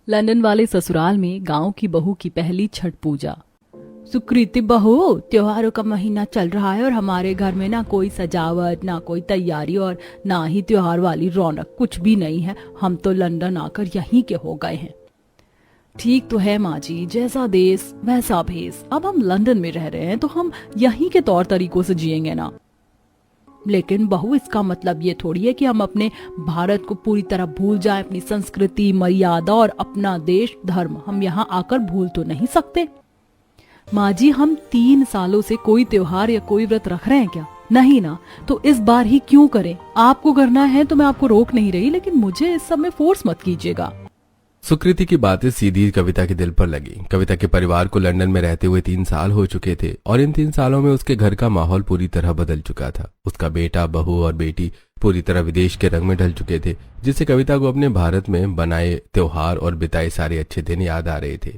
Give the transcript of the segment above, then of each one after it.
London वाले ससुराल में गांव की बहू की पहली छठ पूजा। सुकृति बहू, त्योहारों का महीना चल रहा है और हमारे घर में ना कोई सजावट, ना कोई तैयारी और ना ही त्योहार वाली रौनक, कुछ भी नहीं है। हम तो लंदन आकर यहीं के हो गए हैं। ठीक तो है माँ जी, जैसा देश वैसा भेस। अब हम लंदन में रह रहे हैं तो हम यहीं के तौर तरीकों से जिएंगे ना। लेकिन बहू, इसका मतलब ये थोड़ी है कि हम अपने भारत को पूरी तरह भूल जाएं, अपनी संस्कृति, मर्यादा और अपना देश धर्म हम यहाँ आकर भूल तो नहीं सकते। माँ जी, हम 3 सालों से कोई त्योहार या कोई व्रत रख रहे हैं क्या? नहीं ना। तो इस बार ही क्यों करें? आपको करना है तो मैं आपको रोक नहीं रही, लेकिन मुझे इस सब में फोर्स मत कीजिएगा। सुकृति की बातें सीधी कविता के दिल पर लगी। कविता के परिवार को लंदन में रहते हुए 3 साल हो चुके थे और इन 3 सालों में उसके घर का माहौल पूरी तरह बदल चुका था। उसका बेटा, बहू और बेटी पूरी तरह विदेश के रंग में ढल चुके थे, जिससे कविता को अपने भारत में बनाए त्योहार और बिताए सारे अच्छे दिन याद आ रहे थे।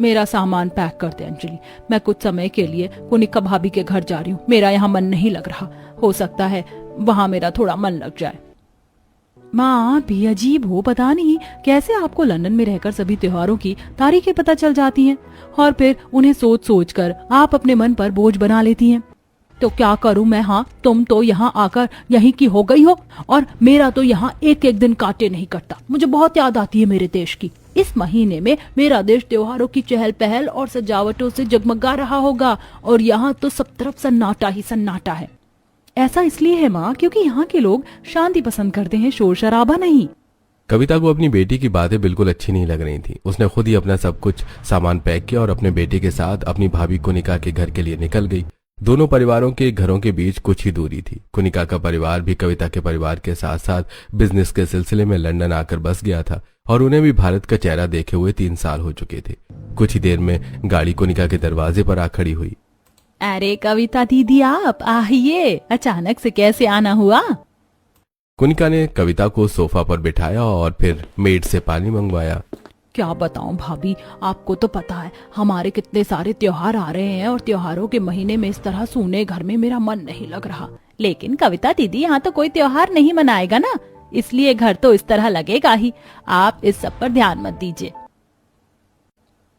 मेरा सामान पैक कर दे अंजलि, मैं कुछ समय के लिए कुनिका भाभी के घर जा रही हूँ। मेरा यहाँ मन नहीं लग रहा, हो सकता है वहाँ मेरा थोड़ा मन लग जाए। माँ, भी अजीब हो, पता नहीं कैसे आपको लंदन में रहकर सभी त्योहारों की तारीखें पता चल जाती हैं और फिर उन्हें सोच सोच कर आप अपने मन पर बोझ बना लेती हैं। तो क्या करूं मैं? हाँ, तुम तो यहाँ आकर यहीं की हो गई हो और मेरा तो यहाँ एक एक दिन काटे नहीं कटता। मुझे बहुत याद आती है मेरे देश की। इस महीने में मेरा देश त्योहारों की चहल पहल और सजावटों से जगमगा रहा होगा और यहाँ तो सब तरफ सन्नाटा ही सन्नाटा है। ऐसा इसलिए है माँ, क्योंकि यहाँ के लोग शांति पसंद करते हैं, शोर शराबा नहीं। कविता को अपनी बेटी की बातें बिल्कुल अच्छी नहीं लग रही थी। उसने खुद ही अपना सब कुछ सामान पैक किया और अपने बेटे के साथ अपनी भाभी कुनिका के घर के लिए निकल गई। दोनों परिवारों के घरों के बीच कुछ ही दूरी थी। कुनिका का परिवार भी कविता के परिवार के साथ साथ बिजनेस के सिलसिले में लंदन आकर बस गया था और उन्हें भी भारत का चेहरा देखे हुए 3 साल हो चुके थे। कुछ ही देर में गाड़ी कुनिका के दरवाजे पर आ खड़ी हुई। अरे कविता दीदी, आप आइए, अचानक से कैसे आना हुआ? कुनिका ने कविता को सोफा पर बिठाया और फिर मेड से पानी मंगवाया। क्या बताऊं भाभी, आपको तो पता है हमारे कितने सारे त्योहार आ रहे हैं और त्योहारों के महीने में इस तरह सूने घर में मेरा मन नहीं लग रहा। लेकिन कविता दीदी, यहाँ तो कोई त्योहार नहीं मनाएगा ना, इसलिए घर तो इस तरह लगेगा ही। आप इस सब पर ध्यान मत दीजिए।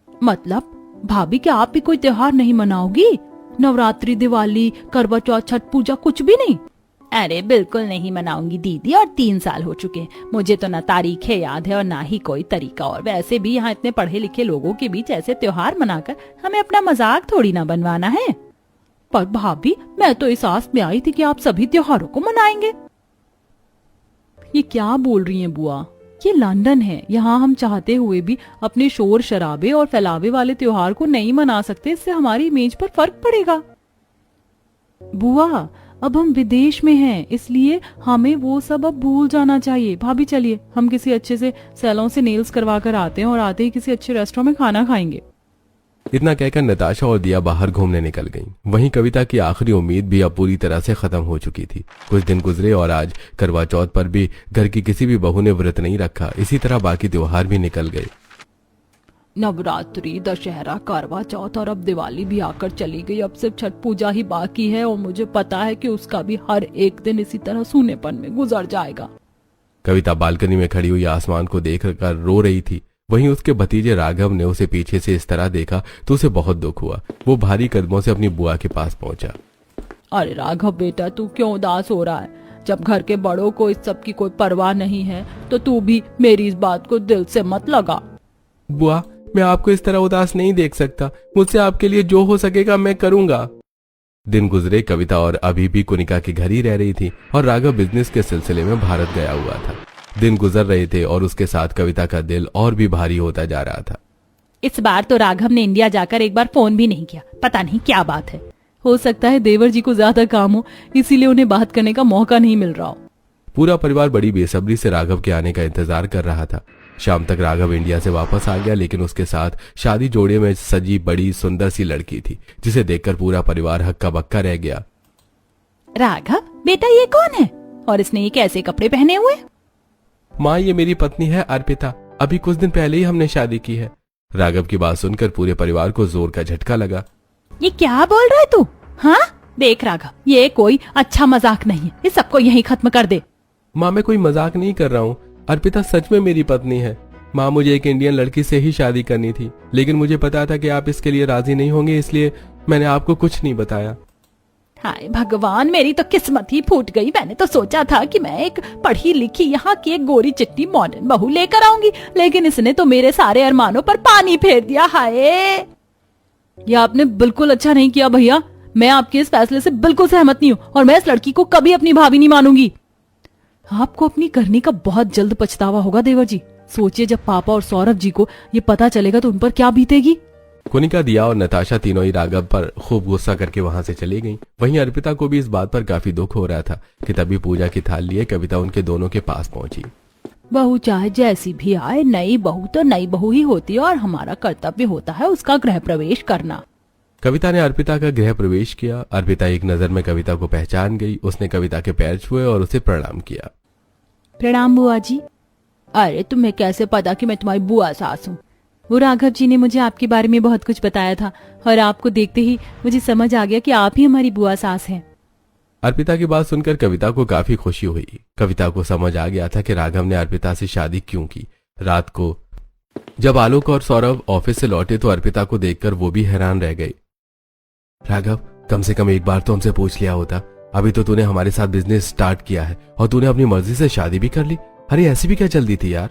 मतलब भाभी, क्या आप भी कोई त्योहार नहीं मनाओगी? नवरात्रि, दिवाली, करवा चौथ, छठ पूजा कुछ भी नहीं? अरे बिल्कुल नहीं मनाऊंगी दीदी, और 3 साल हो चुके हैं। मुझे तो ना तारीखें याद है और ना ही कोई तरीका। और वैसे भी यहाँ इतने पढ़े लिखे लोगों के बीच ऐसे त्योहार मनाकर हमें अपना मजाक थोड़ी ना बनवाना है। पर भाभी, मैं तो इस आस में आई थी कि आप सभी त्योहारों को मनाएंगे। ये क्या बोल रही हैं बुआ? ये लंदन है, यहाँ हम चाहते हुए भी अपने शोर शराबे और फैलावे वाले त्योहार को नहीं मना सकते। इससे हमारी इमेज पर फर्क पड़ेगा। बुआ, अब हम विदेश में हैं, इसलिए हमें वो सब अब भूल जाना चाहिए। भाभी चलिए, हम किसी अच्छे से सैलून से नेल्स करवा कर आते हैं और आते ही किसी अच्छे रेस्टोरेंट में खाना खाएंगे। इतना कहकर नताशा और दिया बाहर घूमने निकल गईं। वहीं कविता की आखिरी उम्मीद भी अब पूरी तरह से खत्म हो चुकी थी। कुछ दिन गुजरे और आज करवा चौथ पर भी घर की किसी भी बहू ने व्रत नहीं रखा। इसी तरह बाकी त्योहार भी निकल गए। नवरात्रि, दशहरा, करवा चौथ और अब दिवाली भी आकर चली गई। अब सिर्फ छठ पूजा ही बाकी है और मुझे पता है कि उसका भी हर एक दिन इसी तरह सूनेपन में गुजर जाएगा। कविता बालकनी में खड़ी हुई आसमान को देखकर रो रही थी। वहीं उसके भतीजे राघव ने उसे पीछे से इस तरह देखा तो उसे बहुत दुख हुआ। वो भारी कदमों से अपनी बुआ के पास पहुंचा। अरे राघव बेटा, तू क्यों उदास हो रहा है? जब घर के बड़ों को इस सब की कोई परवाह नहीं है तो तू भी मेरी इस बात को दिल से मत लगा। बुआ, मैं आपको इस तरह उदास नहीं देख सकता। मुझसे आपके लिए जो हो सकेगा मैं करूंगा। दिन गुजरे, कविता और अभी भी कुनिका के घर ही रह रही थी और राघव बिजनेस के सिलसिले में भारत गया हुआ था। दिन गुजर रहे थे और उसके साथ कविता का दिल और भी भारी होता जा रहा था। इस बार तो राघव ने इंडिया जाकर एक बार फोन भी नहीं किया। पता नहीं क्या बात है। हो सकता है देवर जी को ज्यादा काम हो, इसीलिए उन्हें बात करने का मौका नहीं मिल रहा हो। पूरा परिवार बड़ी बेसब्री से राघव के आने का इंतजार कर रहा था। शाम तक राघव इंडिया से वापस आ गया, लेकिन उसके साथ शादी जोड़े में सजी बड़ी सुंदर सी लड़की थी, जिसे देखकर पूरा परिवार हक्का बक्का रह गया। राघव बेटा, ये कौन है और इसने ये कैसे कपड़े पहने हुए? माँ, ये मेरी पत्नी है अर्पिता। अभी कुछ दिन पहले ही हमने शादी की है। राघव की बात सुनकर पूरे परिवार को जोर का झटका लगा। ये क्या बोल रहा है तू? हाँ, देख राघव, ये कोई अच्छा मजाक नहीं है। इस सबको यहीं खत्म कर दे। माँ, मैं कोई मजाक नहीं कर रहा हूँ। अर्पिता सच में मेरी पत्नी है। माँ, मुझे एक इंडियन लड़की से ही शादी करनी थी, लेकिन मुझे पता था कि आप इसके लिए राजी नहीं होंगे, इसलिए मैंने आपको कुछ नहीं बताया। हाय भगवान, मेरी तो किस्मत ही फूट गई। मैंने तो सोचा था कि मैं एक पढ़ी लिखी यहाँ की एक गोरी चिट्टी मॉडर्न बहू लेकर आऊंगी, लेकिन इसने तो मेरे सारे अरमानों पर पानी फेर दिया। हाय, ये आपने बिल्कुल अच्छा नहीं किया भैया। मैं आपके इस फैसले से बिल्कुल सहमत नहीं हूँ और मैं इस लड़की को कभी अपनी भाभी नहीं मानूंगी। आपको अपनी करनी का बहुत जल्द पछतावा होगा देवर जी। सोचिए, जब पापा और सौरभ जी को ये पता चलेगा तो उन पर क्या बीतेगी। कोनिका, दिया और नताशा तीनों ही राघव पर खूब गुस्सा करके वहां से चली गईं। वहीं अर्पिता को भी इस बात पर काफी दुख हो रहा था कि तभी पूजा की थाल लिए कविता उनके दोनों के पास पहुंची। बहू चाहे जैसी भी आए, नई बहू तो नई बहू ही होती है और हमारा कर्तव्य होता है उसका गृह प्रवेश करना। कविता ने अर्पिता का गृह प्रवेश किया। अर्पिता एक नजर में कविता को पहचान गई। उसने कविता के पैर छुए और उसे प्रणाम किया। प्रणाम बुआ जी। अरे तुम्हें कैसे पता कि मैं तुम्हारी बुआ सास हूँ? वो राघव जी ने मुझे आपके बारे में बहुत कुछ बताया था और आपको देखते ही मुझे समझ आ गया कि आप ही हमारी बुआ सास हैं। अर्पिता की बात सुनकर कविता को काफी खुशी हुई। कविता को समझ आ गया था कि राघव ने अर्पिता से शादी क्यों की। रात को जब आलोक और सौरभ ऑफिस से लौटे तो अर्पिता को देखकर वो भी हैरान रह गए। राघव, कम से कम एक बार तो हमसे पूछ लिया होता। अभी तो तूने हमारे साथ बिजनेस स्टार्ट किया है और तूने अपनी मर्जी से शादी भी कर ली। अरे ऐसी भी क्या जल्दी थी यार?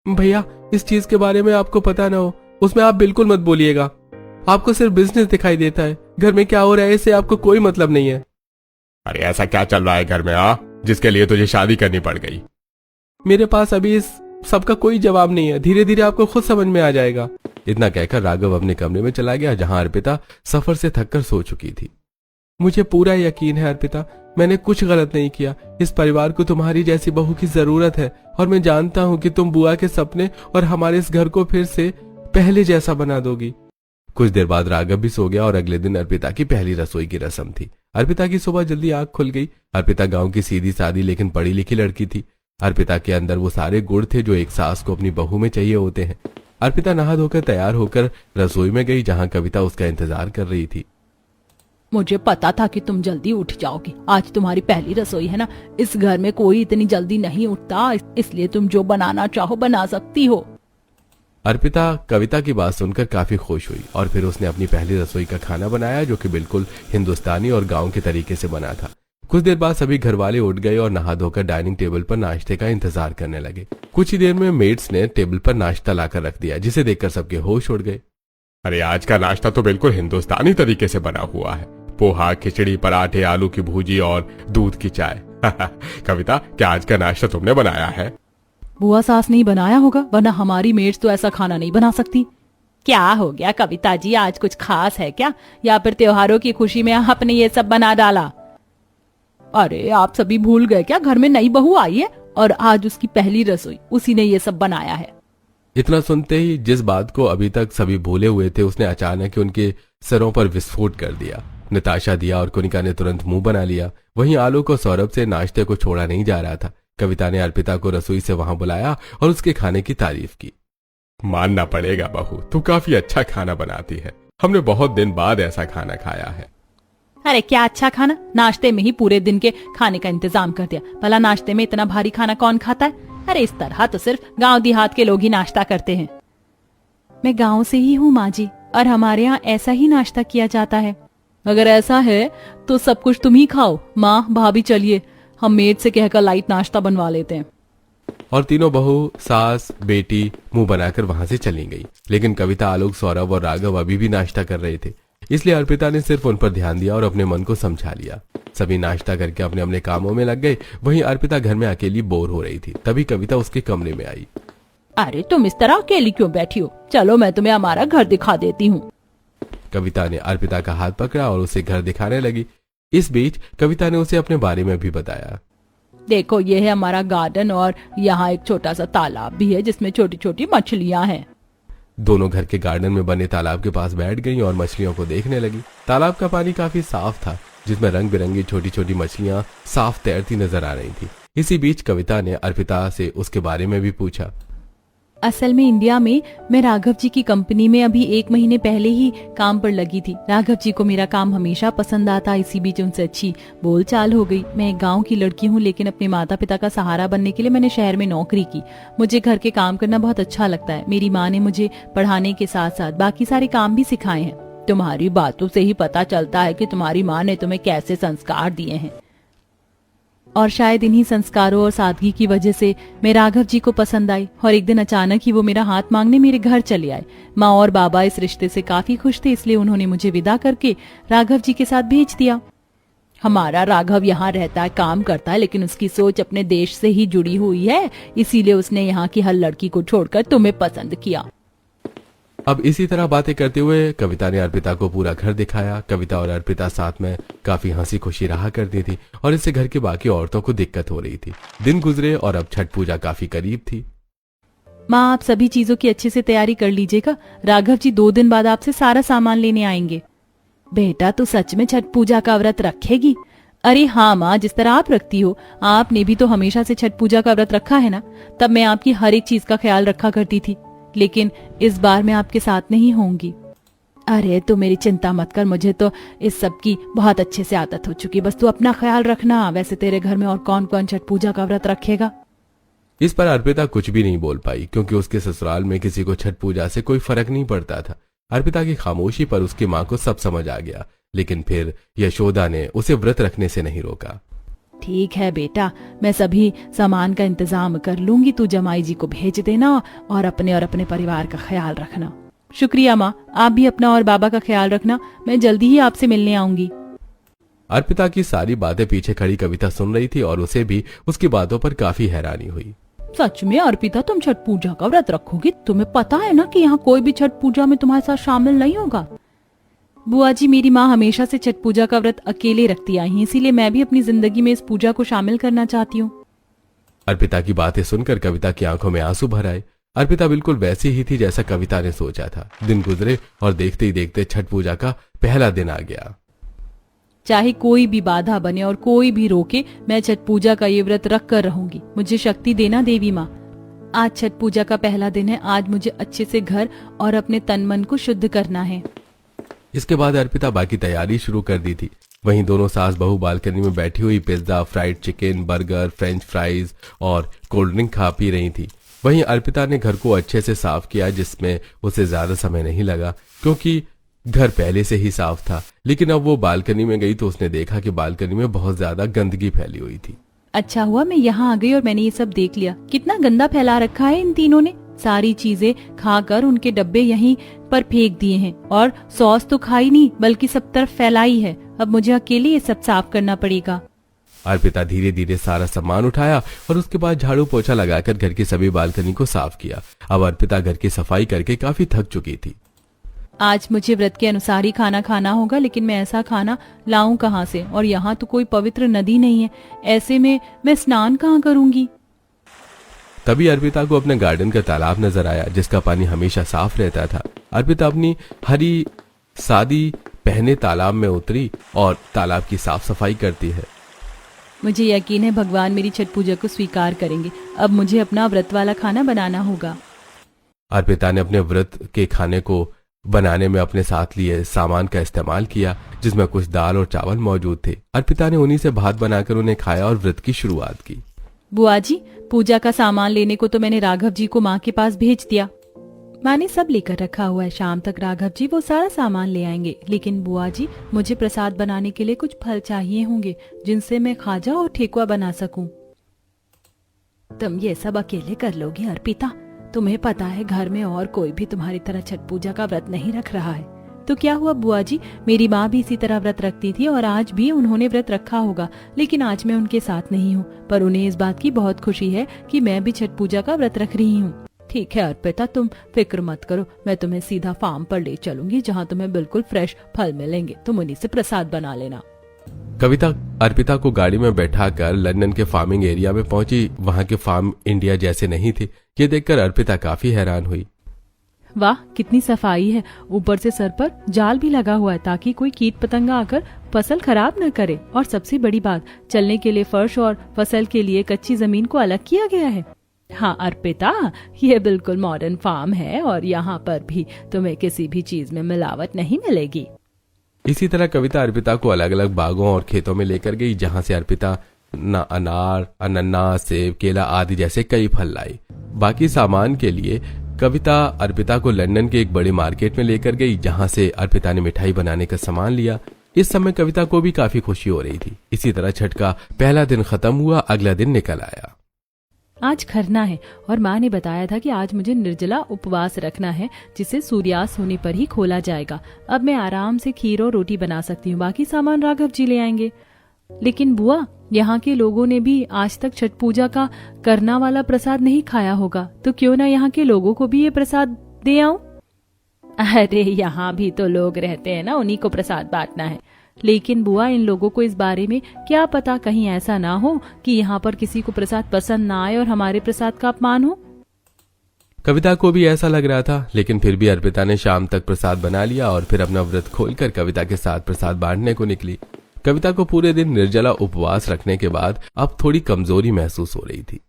भैया, इस चीज के बारे में आपको पता ना हो उसमें आप बिल्कुल मत बोलिएगा। आपको सिर्फ बिजनेस दिखाई देता है, घर में क्या हो रहा है इससे आपको कोई मतलब नहीं है। अरे ऐसा क्या चल रहा है घर में जिसके लिए तुझे शादी करनी पड़ गई? मेरे पास अभी इस सबका कोई जवाब नहीं है, धीरे धीरे आपको खुद समझ में आ जाएगा। इतना कहकर राघव अपने कमरे में चला गया जहां अर्पिता सफर से थककर सो चुकी थी। मुझे पूरा यकीन है अर्पिता, मैंने कुछ गलत नहीं किया। इस परिवार को तुम्हारी जैसी बहू की जरूरत है और मैं जानता हूँ कि तुम बुआ के सपने और हमारे इस घर को फिर से पहले जैसा बना दोगी। कुछ देर बाद राघव भी सो गया और अगले दिन अर्पिता की पहली रसोई की रस्म थी। अर्पिता की सुबह जल्दी आंख खुल गई। अर्पिता गांव की सीधी सादी लेकिन पढ़ी लिखी लड़की थी। अर्पिता के अंदर वो सारे गुण थे जो एक सास को अपनी बहू में चाहिए होते हैं। अर्पिता नहा धोकर तैयार होकर रसोई में गई जहां कविता उसका इंतजार कर रही थी। मुझे पता था कि तुम जल्दी उठ जाओगी। आज तुम्हारी पहली रसोई है ना, इस घर में कोई इतनी जल्दी नहीं उठता, इसलिए तुम जो बनाना चाहो बना सकती हो। अर्पिता कविता की बात सुनकर काफी खुश हुई और फिर उसने अपनी पहली रसोई का खाना बनाया जो कि बिल्कुल हिंदुस्तानी और गांव के तरीके से बना था। कुछ देर बाद सभी घर वाले उठ गए और नहा धोकर डाइनिंग टेबल पर नाश्ते का इंतजार करने लगे। कुछ ही देर में मेड्स ने टेबल पर नाश्ता लाकर रख दिया जिसे देखकर सबके होश उड़ गए। अरे आज का नाश्ता तो बिल्कुल हिंदुस्तानी तरीके से बना हुआ है। पोहा, खिचड़ी, पराठे, आलू की भुजी और दूध की चाय। कविता, क्या आज का नाश्ता तुमने बनाया है? बुआ सास नहीं बनाया होगा, वरना हमारी मेड्स तो ऐसा खाना नहीं बना सकती। क्या हो गया कविता जी, आज कुछ खास है क्या, या फिर त्योहारों की खुशी में आपने ये सब बना डाला? अरे आप सभी भूल गए क्या, घर में नई बहू आई है और आज उसकी पहली रसोई, उसी ने ये सब बनाया है। इतना सुनते ही जिस बात को अभी तक सभी भूले हुए थे उसने अचानक ही उनके सरों पर विस्फोट कर दिया। नताशा, दिया और कोनिका ने तुरंत मुंह बना लिया। वहीं आलोक और सौरभ से नाश्ते को छोड़ा नहीं जा रहा था। कविता ने अर्पिता को रसोई से वहां बुलाया और उसके खाने की तारीफ की। मानना पड़ेगा बहू, तू काफी अच्छा खाना बनाती है। हमने बहुत दिन बाद ऐसा खाना खाया है। अरे क्या अच्छा खाना, नाश्ते में ही पूरे दिन के खाने का इंतजाम कर दिया। भला नाश्ते में इतना भारी खाना कौन खाता है? अरे इस तरह तो सिर्फ गांव देहात के लोग ही नाश्ता करते हैं। मैं गांव से ही हूँ माँ जी, और हमारे यहाँ ऐसा ही नाश्ता किया जाता है। अगर ऐसा है तो सब कुछ तुम ही खाओ। माँ, भाभी, चलिए हम मेड से कहकर लाइट नाश्ता बनवा लेते हैं। और तीनों बहू, सास, बेटी मुंह बनाकर वहां से चली गई। लेकिन कविता, आलोक, सौरभ और राघव अभी भी नाश्ता कर रहे थे, इसलिए अर्पिता ने सिर्फ उन पर ध्यान दिया और अपने मन को समझा लिया। सभी नाश्ता करके अपने अपने कामों में लग गए। वहीं अर्पिता घर में अकेली बोर हो रही थी। तभी कविता उसके कमरे में आई। अरे तुम इस तरह अकेली क्यों बैठी हो? चलो मैं तुम्हें हमारा घर दिखा देती हूँ। कविता ने अर्पिता का हाथ पकड़ा और उसे घर दिखाने लगी। इस बीच कविता ने उसे अपने बारे में भी बताया। देखो, ये है हमारा गार्डन और यहाँ एक छोटा सा तालाब भी है जिसमें छोटी छोटी मछलियाँ हैं। दोनों घर के गार्डन में बने तालाब के पास बैठ गईं और मछलियों को देखने लगी। तालाब का पानी काफी साफ था जिसमें रंग बिरंगी छोटी छोटी मछलियां साफ तैरती नजर आ रही थी। इसी बीच कविता ने अर्पिता से उसके बारे में भी पूछा। असल में इंडिया में मैं राघव जी की कंपनी में अभी 1 महीने पहले ही काम पर लगी थी। राघव जी को मेरा काम हमेशा पसंद आता, इसी बीच उनसे अच्छी बोलचाल हो गई। मैं एक गांव की लड़की हूँ, लेकिन अपने माता पिता का सहारा बनने के लिए मैंने शहर में नौकरी की। मुझे घर के काम करना बहुत अच्छा लगता है। मेरी माँ ने मुझे पढ़ाने के साथ साथ बाकी सारे काम भी सिखाए हैं। तुम्हारी बातों से ही पता चलता है कि तुम्हारी माँ ने तुम्हें कैसे संस्कार दिए हैं, और शायद इन्हीं संस्कारों और सादगी की वजह से मैं राघव जी को पसंद आई। और एक दिन अचानक ही वो मेरा हाथ मांगने मेरे घर चले आए। माँ और बाबा इस रिश्ते से काफी खुश थे, इसलिए उन्होंने मुझे विदा करके राघव जी के साथ भेज दिया। हमारा राघव यहाँ रहता है, काम करता है, लेकिन उसकी सोच अपने देश से ही जुड़ी हुई है, इसीलिए उसने यहाँ की हर लड़की को छोड़कर तुम्हें पसंद किया। अब इसी तरह बातें करते हुए कविता ने अर्पिता को पूरा घर दिखाया। कविता और अर्पिता साथ में काफी हंसी खुशी रहा करती थी और इससे घर की बाकी औरतों को दिक्कत हो रही थी। दिन गुजरे और अब छठ पूजा काफी करीब थी। माँ, आप सभी चीजों की अच्छे से तैयारी कर लीजिएगा। राघव जी 2 दिन बाद आपसे सारा सामान लेने आएंगे। बेटा, तू सच में छठ पूजा का व्रत रखेगी? अरे हाँ माँ, जिस तरह आप रखती हो। आपने भी तो हमेशा से छठ पूजा का व्रत रखा है ना। तब मैं आपकी हर एक चीज का ख्याल रखा करती थी, लेकिन इस बार मैं आपके साथ नहीं होंगी। अरे तू मेरी चिंता मत कर, मुझे तो इस सब की बहुत अच्छे से आदत हो चुकी। बस तू अपना ख्याल रखना। वैसे तेरे घर में और कौन कौन छठ पूजा का व्रत रखेगा? इस पर अर्पिता कुछ भी नहीं बोल पाई, क्योंकि उसके ससुराल में किसी को छठ पूजा से कोई फर्क नहीं पड़ता था। अर्पिता की खामोशी पर उसकी माँ को सब समझ आ गया, लेकिन फिर यशोदा ने उसे व्रत रखने से नहीं रोका। ठीक है बेटा, मैं सभी सामान का इंतजाम कर लूंगी। तू जमाई जी को भेज देना और अपने परिवार का ख्याल रखना। शुक्रिया माँ, आप भी अपना और बाबा का ख्याल रखना। मैं जल्दी ही आपसे मिलने आऊंगी। अर्पिता की सारी बातें पीछे खड़ी कविता सुन रही थी और उसे भी उसकी बातों पर काफी हैरानी हुई। सच में अर्पिता, तुम छठ पूजा का व्रत रखोगी? तुम्हें पता है ना कि यहाँ कोई भी छठ पूजा में तुम्हारे साथ शामिल नहीं होगा। बुआ जी, मेरी माँ हमेशा से छठ पूजा का व्रत अकेले रखती आई है, इसीलिए मैं भी अपनी जिंदगी में इस पूजा को शामिल करना चाहती हूँ। अर्पिता की बातें सुनकर कविता की आंखों में आंसू भर आए। अर्पिता बिल्कुल वैसी ही थी जैसा कविता ने सोचा था। दिन गुजरे और देखते ही देखते छठ पूजा का पहला दिन आ गया। चाहे कोई भी बाधा बने और कोई भी रोके, मैं छठ पूजा का ये व्रत रख कर रहूंगी। मुझे शक्ति देना देवी माँ। आज छठ पूजा का पहला दिन है। आज मुझे अच्छे से घर और अपने तन मन को शुद्ध करना है। इसके बाद अर्पिता बाकी तैयारी शुरू कर दी थी। वहीं दोनों सास बहू बालकनी में बैठी हुई pizza, fried chicken, burger, French fries और कोल्ड ड्रिंक खा पी रही थी। वहीं अर्पिता ने घर को अच्छे से साफ किया, जिसमें उसे ज्यादा समय नहीं लगा, क्योंकि घर पहले से ही साफ था। लेकिन अब वो बालकनी में गई तो उसने देखा कि बालकनी में बहुत ज्यादा गंदगी फैली हुई थी। अच्छा हुआ मैं यहाँ आ गई और मैंने ये सब देख लिया। कितना गंदा फैला रखा है इन तीनों ने। सारी चीजें खाकर उनके डब्बे यहीं पर फेंक दिए हैं, और सॉस तो खाई नहीं बल्कि सब तरफ फैलाई है। अब मुझे अकेले ये सब साफ करना पड़ेगा। अर्पिता धीरे धीरे सारा सामान उठाया और उसके बाद झाड़ू पोछा लगाकर घर की सभी बालकनी को साफ किया। अब अर्पिता घर की सफाई करके काफी थक चुकी थी। आज मुझे व्रत के अनुसार ही खाना खाना होगा, लेकिन मैं ऐसा खाना लाऊं कहाँ से? और यहाँ तो कोई पवित्र नदी नहीं है। ऐसे में मैं स्नान कहाँ करूंगी? तभी अर्पिता को अपने गार्डन का तालाब नजर आया, जिसका पानी हमेशा साफ रहता था। अर्पिता अपनी हरी सादी पहने तालाब में उतरी और तालाब की साफ सफाई करती है। मुझे यकीन है भगवान मेरी छठ पूजा को स्वीकार करेंगे। अब मुझे अपना व्रत वाला खाना बनाना होगा। अर्पिता ने अपने व्रत के खाने को बनाने में अपने साथ लिए सामान का इस्तेमाल किया, जिसमें कुछ दाल और चावल मौजूद थे। अर्पिता ने उन्हीं से भात बनाकर उन्हें खाया और व्रत की शुरुआत की। बुआ जी, पूजा का सामान लेने को तो मैंने राघव जी को माँ के पास भेज दिया। माँ ने सब लेकर रखा हुआ है। शाम तक राघव जी वो सारा सामान ले आएंगे। लेकिन बुआ जी, मुझे प्रसाद बनाने के लिए कुछ फल चाहिए होंगे, जिनसे मैं खाजा और ठेकुआ बना सकूं। तुम ये सब अकेले कर लोगी अर्पिता? तुम्हें पता है घर में और कोई भी तुम्हारी तरह छठ पूजा का व्रत नहीं रख रहा है। तो क्या हुआ बुआ जी, मेरी माँ भी इसी तरह व्रत रखती थी और आज भी उन्होंने व्रत रखा होगा, लेकिन आज मैं उनके साथ नहीं हूँ। पर उन्हें इस बात की बहुत खुशी है कि मैं भी छठ पूजा का व्रत रख रही हूँ। ठीक है अर्पिता, तुम फिक्र मत करो। मैं तुम्हें सीधा फार्म पर ले चलूंगी, जहाँ तुम्हें बिल्कुल फ्रेश फल मिलेंगे। तुम उन्हीं से प्रसाद बना लेना। कविता अर्पिता को गाड़ी में बैठाकर लंदन के फार्मिंग एरिया में पहुंची। वहां के फार्म इंडिया जैसे नहीं थे। ये देखकर अर्पिता काफी हैरान हुई। वाह, कितनी सफाई है। ऊपर से सर पर जाल भी लगा हुआ है ताकि कोई कीट पतंगा आकर फसल खराब न करे। और सबसे बड़ी बात, चलने के लिए फर्श और फसल के लिए कच्ची जमीन को अलग किया गया है। हाँ अर्पिता, ये बिल्कुल मॉडर्न फार्म है और यहाँ पर भी तुम्हें किसी भी चीज में मिलावट नहीं मिलेगी। इसी तरह कविता अर्पिता को अलग अलग बागों और खेतों में लेकर गई, जहां से अर्पिता अनार, अनन्नास, सेब, केला आदि जैसे कई फल लाई। बाकी सामान के लिए कविता अर्पिता को लंदन के एक बड़े मार्केट में लेकर गई, जहां से अर्पिता ने मिठाई बनाने का सामान लिया। इस समय कविता को भी काफी खुशी हो रही थी। इसी तरह छठ का पहला दिन खत्म हुआ, अगला दिन निकल आया। आज खरना है और माँ ने बताया था कि आज मुझे निर्जला उपवास रखना है, जिसे सूर्यास्त होने पर ही खोला जाएगा। अब मैं आराम से खीर और रोटी बना सकती हूँ, बाकी सामान राघव जी ले आएंगे। लेकिन बुआ, यहाँ के लोगों ने भी आज तक छठ पूजा का करना वाला प्रसाद नहीं खाया होगा, तो क्यों ना यहाँ के लोगों को भी ये प्रसाद दे आऊं? अरे यहाँ भी तो लोग रहते हैं ना, उन्हीं को प्रसाद बांटना है। लेकिन बुआ, इन लोगों को इस बारे में क्या पता, कहीं ऐसा ना हो कि यहाँ पर किसी को प्रसाद पसंद ना आए और हमारे प्रसाद का अपमान हो। कविता को भी ऐसा लग रहा था, लेकिन फिर भी अर्पिता ने शाम तक प्रसाद बना लिया और फिर अपना व्रत खोलकर कविता के साथ प्रसाद बांटने को निकली। कविता को पूरे दिन निर्जला उपवास रखने के बाद अब थोड़ी कमजोरी महसूस हो रही थी।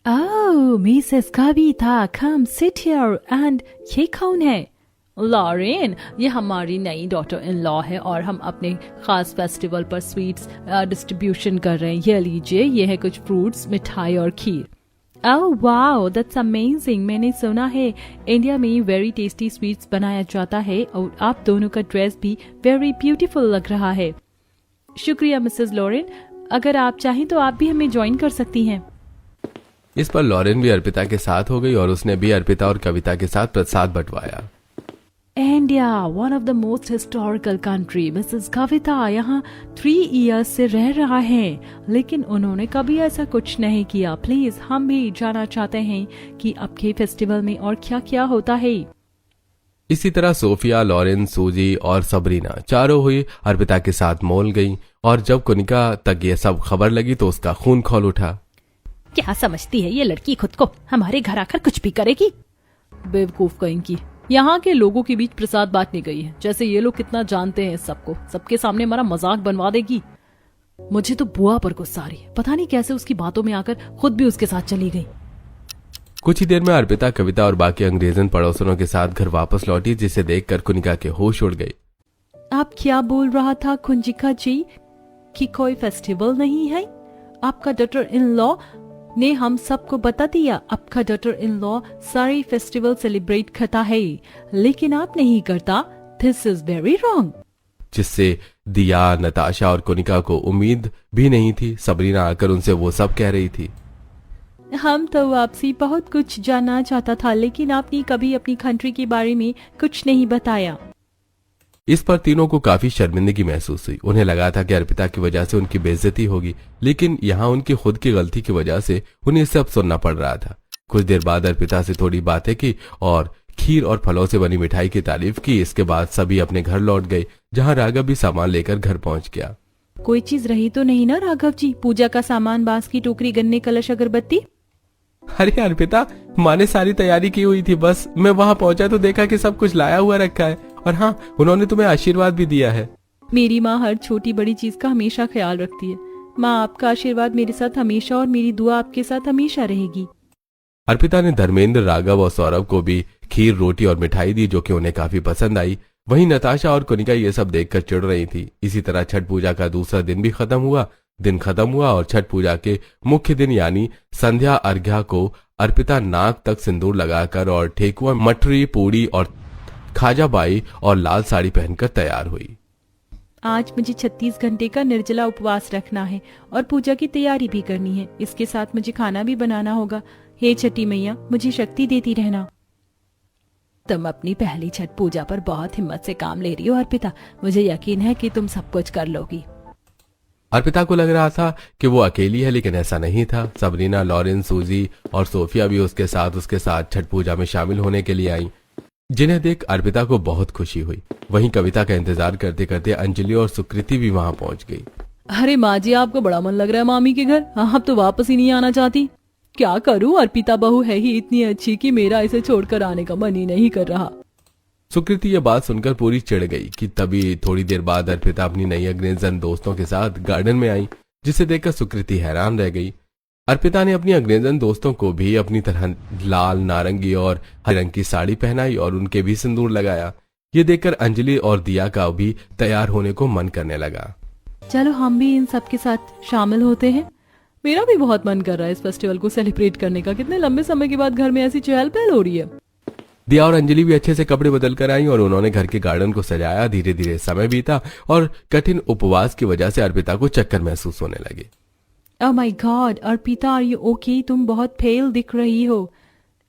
Oh Mrs Kavita, come sit here. And ये कौन है? लॉरेन, ये हमारी नई डॉटर इन लॉ है और हम अपने खास फेस्टिवल पर स्वीट्स डिस्ट्रीब्यूशन कर रहे हैं। ये लीजिए, ये है कुछ फ्रूट्स, मिठाई और खीर। Oh wow, that's amazing. मैंने सुना है इंडिया में वेरी टेस्टी स्वीट्स बनाया जाता है और आप दोनों का ड्रेस भी वेरी ब्यूटीफुल लग रहा है। शुक्रिया मिसेस लॉरेन, अगर आप चाहें तो आप भी हमें ज्वाइन कर सकती हैं। इस पर लॉरेन भी अर्पिता के साथ हो गई और उसने भी अर्पिता और कविता के साथ प्रसाद बंटवाया। India, one of the most historical country. Mrs Kavita यहाँ 3 इयर्स से रह रहा है, लेकिन उन्होंने कभी ऐसा कुछ नहीं किया। प्लीज, हम भी जानना चाहते हैं कि आपके फेस्टिवल में और क्या क्या होता है। इसी तरह सोफिया, लॉरेन, सूजी और सबरीना चारों हुई अर्पिता के साथ मॉल गई और जब कुनिका तक ये सब खबर लगी तो उसका खून खौल उठा। क्या समझती है ये लड़की खुद को, हमारे घर आकर कुछ भी करेगी? बेवकूफ कहीं की, यहाँ के लोगों के बीच प्रसाद बांटने गई है, जैसे ये लोग कितना जानते हैं सबको, सबके सामने हमारा मजाक बनवा देगी। मुझे तो बुआ पर गुस्सा आ रही है, पता नहीं कैसे उसकी बातों में आकर खुद भी उसके साथ चली गई। कुछ ही देर में अर्पिता, कविता और बाकी अंग्रेजन पड़ोसनों के साथ घर वापस लौटी, जिसे देखकर कुनिका के होश उड़ गए। आप क्या बोल रहा था कुंजिका जी कि कोई फेस्टिवल नहीं है? आपका डॉटर इन लॉ ने हम सबको बता दिया, आपका डॉटर इन लॉ सारी फेस्टिवल सेलिब्रेट करता है, लेकिन आप नहीं करता। This is very wrong. जिससे दिया, नताशा और कुनिका को उम्मीद भी नहीं थी। सबरीना आकर उनसे वो सब कह रही थी। हम तो आपसे बहुत कुछ जानना चाहता था, लेकिन आपने कभी अपनी कंट्री के बारे में कुछ नहीं बताया। इस पर तीनों को काफी शर्मिंदगी महसूस हुई। उन्हें लगा था कि अर्पिता की वजह से उनकी बेइज्जती होगी, लेकिन यहाँ उनकी खुद की गलती की वजह से उन्हें सब सुनना पड़ रहा था। कुछ देर बाद अर्पिता से थोड़ी बातें की और खीर और फलों से बनी मिठाई की तारीफ की। इसके बाद सभी अपने घर लौट गए, जहाँ राघव भी सामान लेकर घर पहुंच गया। कोई चीज रही तो नहीं ना राघव जी? पूजा का सामान, बांस की टोकरी, गन्ने, कलश, अगरबत्ती? अरे अर्पिता, माँ ने सारी तैयारी की हुई थी, बस मैं वहाँ पहुंचा तो देखा कि सब कुछ लाया हुआ रखा है। और हाँ, उन्होंने तुम्हें आशीर्वाद भी दिया है। मेरी माँ हर छोटी बड़ी चीज का हमेशा ख्याल रखती है। माँ, आपका आशीर्वाद मेरे साथ हमेशा और मेरी दुआ आपके साथ हमेशा रहेगी। अर्पिता ने धर्मेंद्र, राघव और सौरभ को भी खीर, रोटी और मिठाई दी, जो कि उन्हें काफी पसंद आई। वहीं नताशा और कुनिका ये सब देखकर चिढ़ रही थी। इसी तरह छठ पूजा का दूसरा दिन भी खत्म हुआ और छठ पूजा के मुख्य दिन यानी संध्या अर्घ्या को अर्पिता नाक तक सिंदूर लगाकर और ठेकुआ, मठरी, पूड़ी और खाजाबाई और लाल साड़ी पहनकर तैयार हुई। आज मुझे 36 घंटे का निर्जला उपवास रखना है और पूजा की तैयारी भी करनी है। इसके साथ मुझे खाना भी बनाना होगा। हे छठी मैया, मुझे शक्ति देती रहना। तुम अपनी पहली छठ पूजा पर बहुत हिम्मत से काम ले रही हो अर्पिता। मुझे यकीन है कि तुम सब कुछ कर लोगी। अर्पिता को लग रहा था कि वो अकेली है, लेकिन ऐसा नहीं था। सबरीना, लॉरेन, सूजी और सोफिया भी उसके साथ छठ पूजा में शामिल होने के लिए आई, जिन्हें देख अर्पिता को बहुत खुशी हुई। वहीं कविता का इंतजार करते करते अंजलि और सुकृति भी वहां पहुंच गई। अरे माँ जी, आपको बड़ा मन लग रहा है मामी के घर? आप तो वापस ही नहीं आना चाहती। क्या करूं, अर्पिता बहू है ही इतनी अच्छी कि मेरा इसे छोड़कर आने का मन ही नहीं कर रहा। सुकृति ये बात सुनकर पूरी चिढ़ गई कि तभी थोड़ी देर बाद अर्पिता अपनी नई अंग्रेजन दोस्तों के साथ गार्डन में आई, जिसे देखकर सुकृति हैरान रह गई। अर्पिता ने अपनी अंग्रेजन दोस्तों को भी अपनी तरह लाल, नारंगी और हरे रंग की साड़ी पहनाई और उनके भी सिंदूर लगाया। ये देखकर अंजलि और दिया का भी तैयार होने को मन करने लगा। चलो हम भी इन सब के साथ शामिल होते हैं। मेरा भी बहुत मन कर रहा है इस फेस्टिवल को सेलिब्रेट करने का। कितने लंबे समय के बाद घर में ऐसी चहल पहल हो रही है। दिया और अंजलि भी अच्छे से कपड़े बदल कर आई और उन्होंने घर के गार्डन को सजाया। धीरे धीरे समय बीता और कठिन उपवास की वजह से अर्पिता को चक्कर महसूस होने लगे। Oh my god, Arpita are you okay? तुम बहुत फेल दिख रही हो।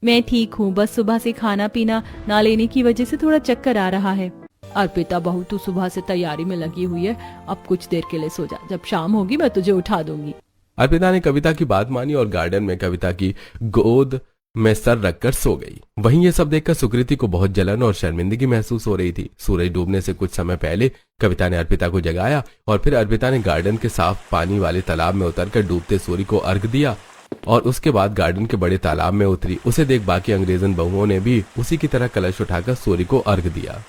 मैं ठीक हूँ, बस सुबह से खाना पीना ना लेने की वजह से थोड़ा चक्कर आ रहा है। अर्पिता बहू, तू सुबह से तैयारी में लगी हुई है, अब कुछ देर के लिए सो जा। जब शाम होगी मैं तुझे उठा दूंगी। अर्पिता ने कविता की बात मानी और गार्डन में कविता की गोद में सर रखकर सो गई। वहीं ये सब देखकर सुकृति को बहुत जलन और शर्मिंदगी महसूस हो रही थी। सूरज डूबने से कुछ समय पहले कविता ने अर्पिता को जगाया और फिर अर्पिता ने गार्डन के साफ पानी वाले तालाब में उतरकर डूबते सूर्य को अर्घ दिया और उसके बाद गार्डन के बड़े तालाब में उतरी। उसे देख बाकी अंग्रेजन बहुओं ने भी उसी की तरह कलश उठाकर सूर्य को अर्घ दिया।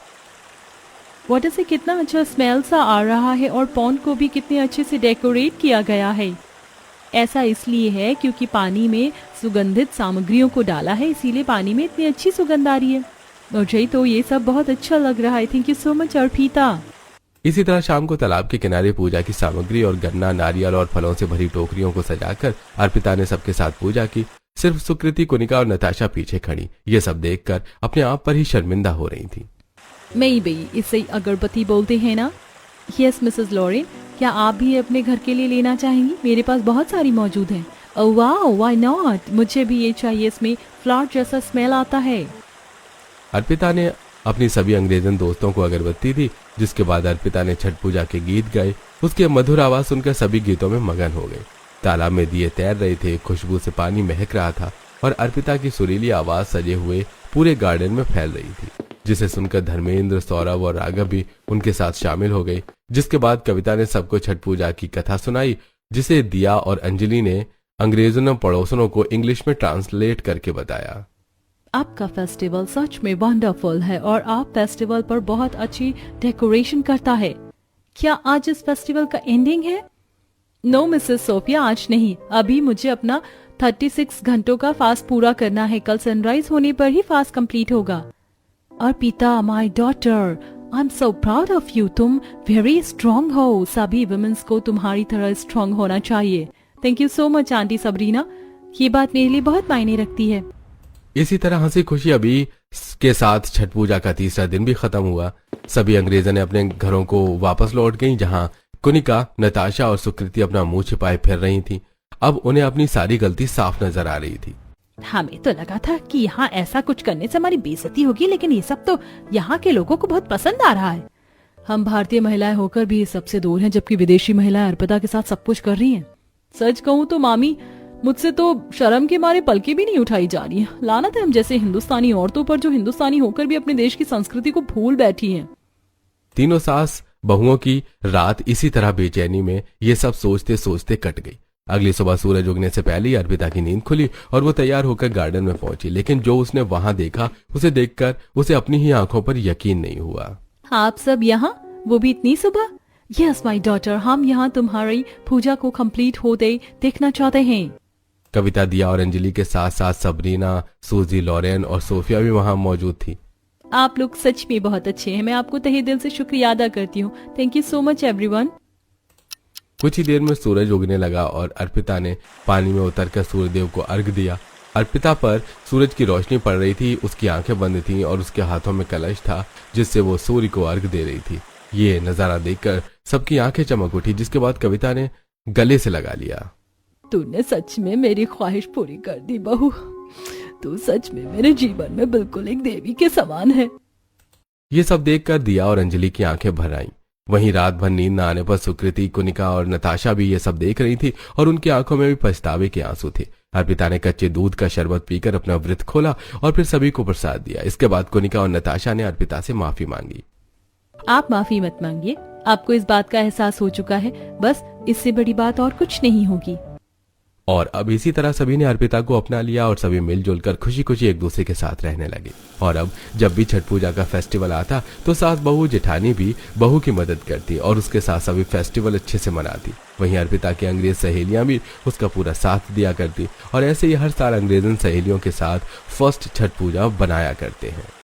वाटर से कितना अच्छा स्मेल सा आ रहा है और पॉन्ड को भी कितने अच्छे से डेकोरेट किया गया है। ऐसा इसलिए है क्योंकि पानी में सुगंधित सामग्रियों को डाला है, इसीलिए पानी में इतनी अच्छी सुगंध आ रही है। मुझे तो ये सब बहुत अच्छा लग रहा है। Thank you so much Arpita. इसी तरह शाम को तालाब के किनारे पूजा की सामग्री और गन्ना, नारियल और फलों से भरी टोकरियों को सजाकर अर्पिता ने सबके साथ पूजा की। सिर्फ सुकृति, कुनिका और नताशा पीछे खड़ी ये सब देखकर अपने आप पर ही शर्मिंदा हो रही थी। मई बई, इसे अगरबत्ती बोलते हैं ना? यस मिसेस लॉरेन, क्या आप भी अपने घर के लिए लेना चाहेंगी? मेरे पास बहुत सारी मौजूद हैं। ओह वाह, व्हाई नॉट, मुझे भी ये चाहिए, इसमें फ्लावर जैसा स्मेल आता है। अर्पिता ने अपनी सभी अंग्रेजन दोस्तों को अगरबत्ती दी, जिसके बाद अर्पिता ने छठ पूजा के गीत गाए। उसकी मधुर आवाज सुनकर सभी गीतों में मगन हो गए। तालाब में दिए तैर रहे थे, खुशबू से पानी महक रहा था और अर्पिता की सुरीली आवाज सजे हुए पूरे गार्डन में फैल रही थी, जिसे सुनकर धर्मेंद्र, सौरभ और राघव भी उनके साथ शामिल हो गए। जिसके बाद कविता ने सबको छठ पूजा की कथा सुनाई, जिसे दिया और अंजलि ने अंग्रेजों पड़ोसनों को इंग्लिश में ट्रांसलेट करके बताया। आपका फेस्टिवल सच में वंडरफुल है और आप फेस्टिवल पर बहुत अच्छी डेकोरेशन करता है। क्या आज इस फेस्टिवल का एंडिंग है? नो मिसेस सोफिया, आज नहीं। अभी मुझे अपना 36 घंटों का फास्ट पूरा करना है। कल सनराइज होने पर ही फास्ट कंप्लीट होगा। Arpita, my daughter, I am so proud of you. तुम वेरी स्ट्रांग हो। सभी वुमेन्स को तुम्हारी तरह स्ट्रांग होना चाहिए। Thank you so much aunty Sabrina, ये बात मेरे लिए बहुत मायने रखती है। इसी तरह हंसी खुशी अभी के साथ छठ पूजा का तीसरा दिन भी खत्म हुआ। सभी अंग्रेजों ने अपने घरों को वापस लौट गईं, जहां कुनिका, नताशा और सुकृति अपना मुंह छिपाए फिर रही थीं। अब उन्हें अपनी सारी गलती साफ नजर आ रही थी। हमें तो लगा था कि यहाँ ऐसा कुछ करने से हमारी बेइज्जती होगी, लेकिन ये सब तो यहाँ के लोगों को बहुत पसंद आ रहा है। हम भारतीय महिलाएं होकर भी सबसे दूर हैं, जबकि विदेशी महिलाएं अर्पिता के साथ सब कुछ कर रही हैं। सच कहूँ तो मामी, मुझसे तो शर्म के मारे पलके भी नहीं उठाई जा रही है। लानत है हम जैसे हिंदुस्तानी औरतों पर, जो हिंदुस्तानी होकर भी अपने देश की संस्कृति को भूल बैठी हैं। तीनों सास बहुओं की रात इसी तरह बेचैनी में ये सब सोचते सोचते कट गई। अगली सुबह सूरज उगने से पहले ही अर्पिता की नींद खुली और वो तैयार होकर गार्डन में पहुंची, लेकिन जो उसने वहां देखा उसे देखकर उसे अपनी ही आंखों पर यकीन नहीं हुआ। आप सब यहाँ, वो भी इतनी सुबह? यस माय डॉटर, हम यहाँ तुम्हारी पूजा को कंप्लीट होते देखना चाहते हैं। कविता, दिया और अंजलि के साथ साथ सबरीना, सूजी, लॉरेन और सोफिया भी वहां मौजूद थी। आप लोग सच में बहुत अच्छे हैं। मैं आपको तहे दिल से शुक्रिया अदा करती हूँ। Thank you so much everyone. कुछ ही देर में सूरज उगने लगा और अर्पिता ने पानी में उतरकर सूर्यदेव को अर्घ दिया। अर्पिता पर सूरज की रोशनी पड़ रही थी, उसकी आंखें बंद थीं और उसके हाथों में कलश था जिससे वो सूर्य को अर्घ दे रही थी। ये नजारा देखकर सबकी आंखें चमक उठी, जिसके बाद कविता ने गले से लगा लिया। तूने सच में मेरी ख्वाहिश पूरी कर दी बहू। तू सच में मेरे जीवन में बिल्कुल एक देवी के समान है। ये सब देखकर दिया और अंजलि की आंखें भर आईं। वहीं रात भर नींद न आने पर सुकृति, कुनिका और नताशा भी ये सब देख रही थी और उनकी आंखों में भी पछतावे के आंसू थे। अर्पिता ने कच्चे दूध का शरबत पीकर अपना व्रत खोला और फिर सभी को प्रसाद दिया। इसके बाद कुनिका और नताशा ने अर्पिता से माफी मांगी। आप माफी मत मांगिए, आपको इस बात का एहसास हो चुका है। बस इससे बड़ी बात और कुछ नहीं होगी। और अब इसी तरह सभी ने अर्पिता को अपना लिया और सभी मिलजुल कर खुशी खुशी एक दूसरे के साथ रहने लगे। और अब जब भी छठ पूजा का फेस्टिवल आता तो सास बहू जेठानी भी बहू की मदद करती और उसके साथ सभी फेस्टिवल अच्छे से मनाती। वहीं अर्पिता की अंग्रेज सहेलियां भी उसका पूरा साथ दिया करती और ऐसे ही हर साल अंग्रेजन सहेलियों के साथ फर्स्ट छठ पूजा बनाया करते हैं।